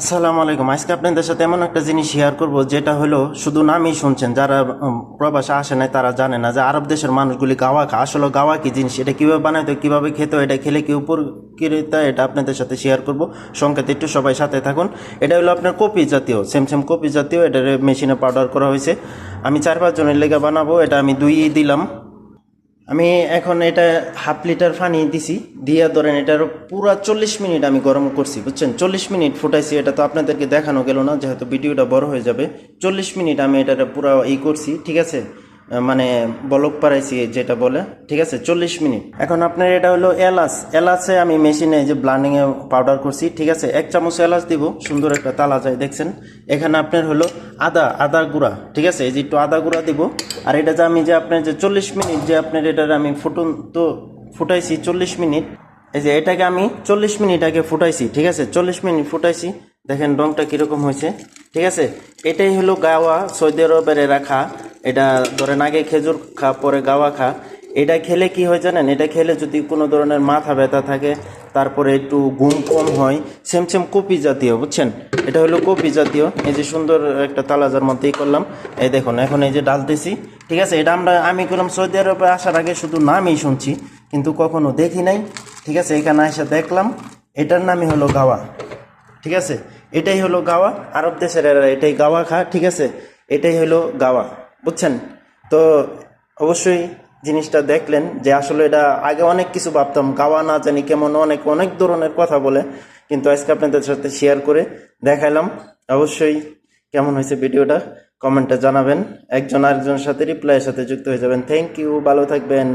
আসসালামু আলাইকুম। আজকে আপনাদের সাথে এমন একটা জিনিস শেয়ার করব, যেটা হলো শুধু নামই শুনছেন, যারা প্রবাসে আসে নাই তারা জানে না যে আরব দেশের মানুষগুলি গাওয়া খায়। আসলে গাওয়া কি জিনিস, এটা কিভাবে বানাইতে হয়, কিভাবে খেতে হয়, এটা খেলে কি উপকারিতা, এটা আপনাদের সাথে শেয়ার করব। সংকেত একটু সবাই সাথে থাকুন। এটা হলো আপনার কপি জাতীয়, সেম সেম কপি জাতীয়। এটা মেশিনে পাউডার করা হয়েছে। আমি 4-5 জনের লেগে বানাবো। এটা আমি 2 দিলাম। আমি এখন এটা হাফ লিটার পানি দিছি, দিয়া ধরেন এটার পুরা 40 মিনিট আমি গরম করছি, বুঝছেন। 40 মিনিট ফুটাইছি। এটা তো আপনাদেরকে দেখানো গেল না, যেহেতু ভিডিওটা বড় হয়ে যাবে। 40 মিনিট আমি এটা পুরা করছি, ঠিক আছে। মানে বলক পারাইছি যেটা বলে, ঠিক আছে। 40 মিনিট। এখন আপনার এটা হলো এলাচ। এলাচে আমি মেশিনে যে ব্লান্ডিংয়ে পাউডার করছি, ঠিক আছে। 1 চামচ এলাচ দিব, সুন্দর একটা তালা যায়, দেখছেন। এখানে আপনার হলো আদা গুঁড়া, ঠিক আছে। এই যে একটু আদা গুঁড়া দিব। আর এটা যে আমি যে আপনার যে 40 মিনিট যে আপনার এটার আমি ফুটাইছি 40 মিনিট। এই যে এটাকে আমি 40 মিনিট আগে ফুটাইছি, ঠিক আছে। 40 মিনিট ফুটাইছি। দেখেন রংটা কীরকম হয়েছে, ঠিক আছে। এটাই হলো গাওয়া, সৌদি আরবের রাখা। এটা ধরেন আগে খেজুর খা, পরে গাওয়া খা। এটা খেলে কি হয় জানেন, এটা খেলে যদি কোনো ধরনের মাথা ব্যথা থাকে, তারপরে একটু ঘুম কম হয়, সেম সেম কপি জাতীয়, বুঝছেন। এটা হলো কপি জাতীয়। এই যে সুন্দর একটা তালাজার মধ্যেই করলাম। এই দেখুন, এখন এই যে ডালতেছি, ঠিক আছে। এটা আমি করলাম সৌদি আরবে আসার আগে শুধু নামই শুনছি, কিন্তু কখনো দেখি নাই, ঠিক আছে। এখানে এসে দেখলাম। এটার নামই হলো গাওয়া, ঠিক আছে। এটাই হলো গাওয়া। আরব দেশের এরা এটাই গাওয়া খা, ঠিক আছে। এটাই হলো গাওয়া, বুঝছেন। তো অবশ্যই জিনিসটা দেখলেন যে আসলে এটা আগে অনেক কিছু ভাবতাম, গাওয়া না জানি কেমন, অনেক অনেক ধরনের কথা বলে, কিন্তু আজকে আপনাদের সাথে শেয়ার করে দেখাইলাম। অবশ্যই কেমন হয়েছে ভিডিওটা কমেন্টে জানাবেন। একজন আরেকজনের সাথে রিপ্লাইয়ের সাথে যুক্ত হয়ে যাবেন। থ্যাংক ইউ, ভালো থাকবেন।